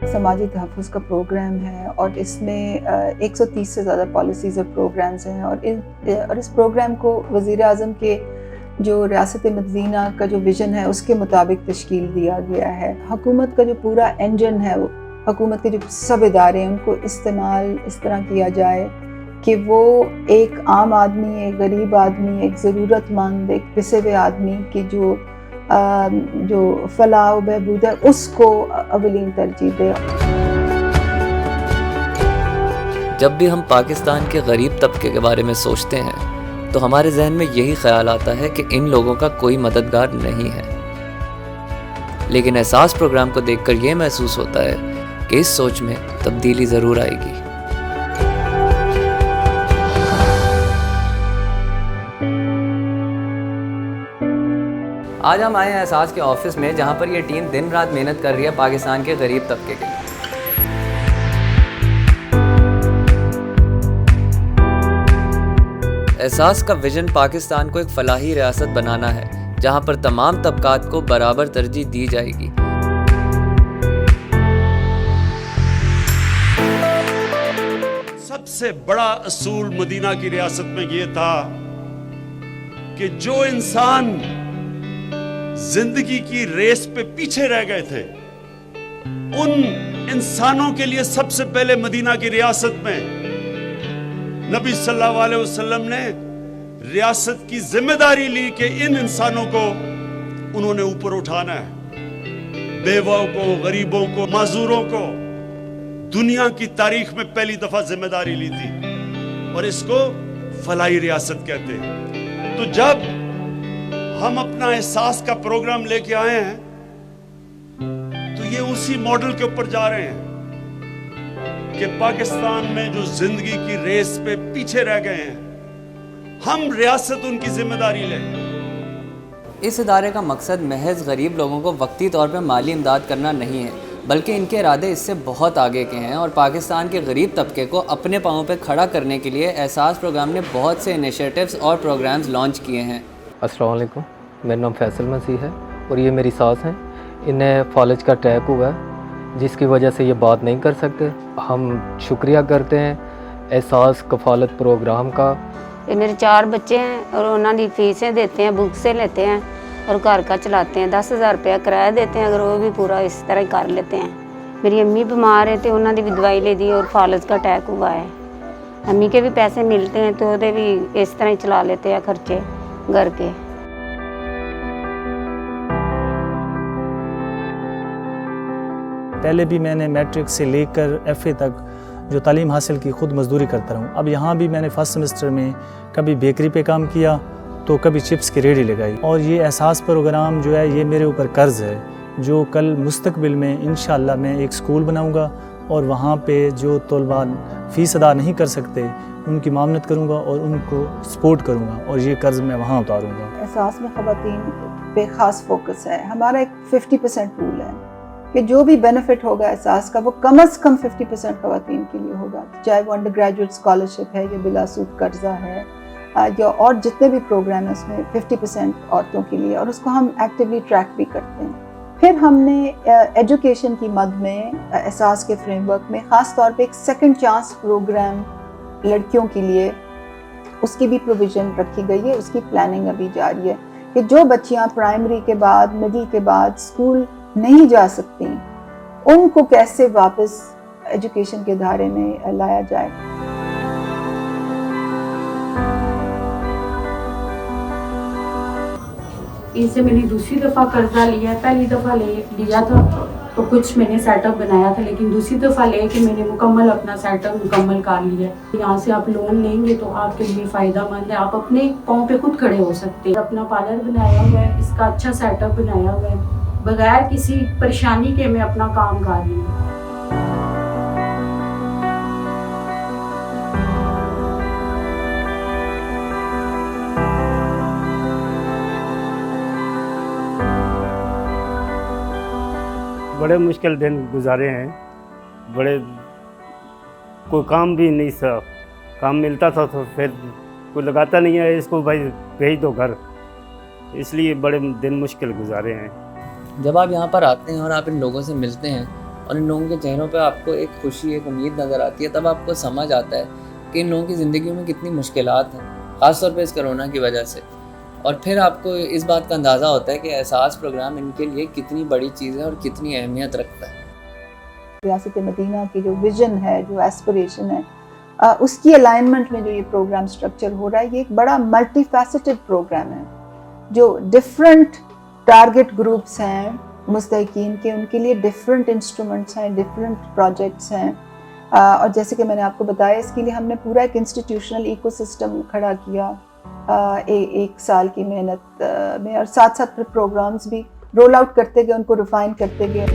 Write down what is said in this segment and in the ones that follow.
समाजी तहफ़्फ़ुज़ का प्रोग्राम है और इसमें 130 से ज़्यादा पॉलिसीज़ और प्रोग्राम्स हैं और इस प्रोग्राम को वज़ीर आज़म के जो रियासत मदीना का जो विज़न है उसके मुताबिक तश्कील दिया गया है। हुकूमत का जो पूरा इंजन है, हुकूमत के जो सब इदारे हैं उनको इस्तेमाल इस तरह किया जाए कि वो एक आम आदमी, एक गरीब आदमी, एक ज़रूरतमंद, एक पिसे हुए आदमी की जो फलाह व बहबूद है उसको अवलीन तरजीह दे। जब भी हम पाकिस्तान के गरीब तबके के बारे में सोचते हैं तो हमारे जहन में यही ख्याल आता है कि इन लोगों का कोई मददगार नहीं है, लेकिन एहसास प्रोग्राम को देखकर ये महसूस होता है कि इस सोच में तब्दीली ज़रूर आएगी। आज हम आए हैं एहसास के ऑफिस में, जहां पर ये टीम दिन रात मेहनत कर रही है पाकिस्तान के गरीब तबके के लिए। एहसास का विजन पाकिस्तान को एक फलाही रियासत बनाना है, जहां पर तमाम तबकात को बराबर तरजीह दी जाएगी। सबसे बड़ा असूल मदीना की रियासत में ये था कि जो इंसान जिंदगी की रेस पे पीछे रह गए थे, उन इंसानों के लिए सबसे पहले मदीना की रियासत में नबी सल्लल्लाहु अलैहि वसल्लम ने रियासत की जिम्मेदारी ली कि इन इंसानों को उन्होंने ऊपर उठाना है। बेवाओं को, गरीबों को, माजूरों को दुनिया की तारीख में पहली दफा जिम्मेदारी ली थी और इसको फलाही रियासत कहते हैं। तो जब हम अपना एहसास का प्रोग्राम लेके आए हैं तो ये उसी मॉडल के ऊपर जा रहे हैं कि पाकिस्तान में जो जिंदगी की रेस पे पीछे रह गए हैं, हम रियासत उनकी जिम्मेदारी लें। इस इदारे का मकसद महज गरीब लोगों को वक्ती तौर पर माली इमदाद करना नहीं है, बल्कि इनके इरादे इससे बहुत आगे के हैं और पाकिस्तान के गरीब तबके को अपने पाँव पे खड़ा करने के लिए एहसास प्रोग्राम ने बहुत से इनिशिएटिव्स और प्रोग्राम्स लॉन्च किए हैं। अस्सलाम वालेकुम, मेरा नाम फैसल मसीह है और ये मेरी सास हैं। इन्हें फालज का अटैक हुआ है जिसकी वजह से ये बात नहीं कर सकते। हम शुक्रिया करते हैं एहसास कफ़ालत प्रोग्राम का। मेरे 4 बच्चे हैं और उन्होंने फीसें देते हैं, बुक से लेते हैं और घर का चलाते हैं। 10,000 रुपया किराया देते हैं, अगर वो भी पूरा इस तरह कर लेते हैं। मेरी अम्मी बीमार है तो उन्होंने भी दवाई ले दी और फालज का अटैक हुआ है। अम्मी के भी पैसे मिलते हैं तो वो भी इस तरह ही चला लेते हैं खर्चे घर के। पहले भी मैंने मैट्रिक से लेकर FA तक जो तालीम हासिल की खुद मजदूरी करता रहूँ। अब यहाँ भी मैंने फर्स्ट सेमेस्टर में कभी बेकरी पे काम किया तो कभी चिप्स की रेडी लगाई। और ये एहसास प्रोग्राम जो है ये मेरे ऊपर कर्ज़ है जो कल मुस्तकबिल में इंशाअल्लाह मैं एक स्कूल बनाऊँगा और वहाँ पे जो तलबा फ़ीस अदा नहीं कर सकते उनकी मामनत करूँगा और उनको सपोर्ट करूँगा और ये कर्ज़ मैं वहाँ उतारूँगा। एहसास में ख़वातीन पे ख़ास फोकस है। हमारा एक 50% रूल है कि जो भी बेनिफिट होगा एहसास का वो कम से कम 50% ख़वातीन के लिए होगा, चाहे वो अंडर ग्रेजुएट स्कॉलरशिप है या बिलासूद कर्जा है या और जितने भी प्रोग्राम है उसमें 50% औरतों के लिए, और उसको हम एक्टिवली ट्रैक भी करते हैं। फिर हमने एजुकेशन की मद में एहसास के फ्रेमवर्क में ख़ास तौर पे एक सेकंड चांस प्रोग्राम लड़कियों के लिए उसकी भी प्रोविज़न रखी गई है। उसकी प्लानिंग अभी जारी है कि जो बच्चियां प्राइमरी के बाद, मिडिल के बाद स्कूल नहीं जा सकती उनको कैसे वापस एजुकेशन के धारे में लाया जाए। इनसे मैंने दूसरी दफ़ा कर्जा लिया है। पहली दफ़ा लिया था तो कुछ मैंने सेटअप बनाया था, लेकिन दूसरी दफ़ा ले कि मैंने मुकम्मल अपना सेटअप मुकम्मल कर लिया। यहाँ से आप लोन लेंगे तो आपके लिए फ़ायदा मंद है, आप अपने पाँव पे खुद खड़े हो सकते हैं। अपना पार्लर बनाया हुआ है, इसका अच्छा सेटअप बनाया हुआ है, बगैर किसी परेशानी के मैं अपना काम कर रही हूँ। बड़े मुश्किल दिन गुजारे हैं, बड़े कोई काम भी नहीं था। काम मिलता था तो फिर कोई लगाता नहीं है, इसको भाई भेज दो घर, اس لیے بڑے دن مشکل گزارے ہیں. جب آپ یہاں پر آتے ہیں اور آپ ان لوگوں سے ملتے ہیں اور ان لوگوں کے چہروں پہ آپ کو ایک خوشی ایک امید نظر آتی ہے, تب آپ کو سمجھ آتا ہے کہ ان لوگوں کی زندگیوں میں کتنی مشکلات ہیں, خاص طور پہ اس کرونا کی وجہ سے. اور پھر آپ کو اس بات کا اندازہ ہوتا ہے کہ احساس پروگرام ان کے لیے کتنی بڑی چیز ہے اور کتنی اہمیت رکھتا ہے. ریاست مدینہ کی جو ویژن ہے, جو ایسپریشن ہے, اس کی الائنمنٹ میں جو یہ پروگرام سٹرکچر ہو رہا ہے, یہ ایک بڑا ملٹی فیسٹڈ پروگرام ہے جو ڈفرینٹ ٹارگٹ گروپس ہیں مستحقین کے, ان کے لیے ڈفرینٹ انسٹرومنٹس ہیں, ڈفرینٹ پروجیکٹس ہیں. اور جیسے کہ میں نے آپ کو بتایا, اس کے لیے ہم نے پورا ایک انسٹیٹیوشنل ایکو سسٹم کھڑا کیا ایک سال کی محنت میں, اور ساتھ ساتھ پھر پروگرامز بھی رول آؤٹ کرتے گئے, ان کو ریفائن کرتے گئے.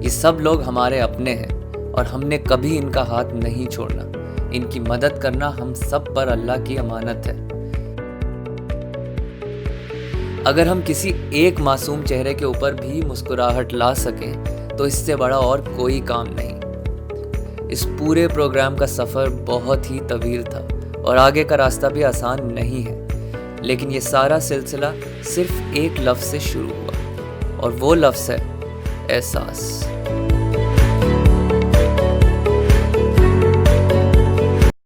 یہ سب لوگ ہمارے اپنے ہیں اور ہم نے کبھی ان کا ہاتھ نہیں چھوڑنا. ان کی مدد کرنا ہم سب پر اللہ کی امانت ہے. اگر ہم کسی ایک معصوم چہرے کے اوپر بھی مسکراہٹ لا سکیں تو اس سے بڑا اور کوئی کام نہیں. اس پورے پروگرام کا سفر بہت ہی طویل تھا اور آگے کا راستہ بھی آسان نہیں ہے, لیکن یہ سارا سلسلہ صرف ایک لفظ سے شروع ہوا, اور وہ لفظ ہے احساس.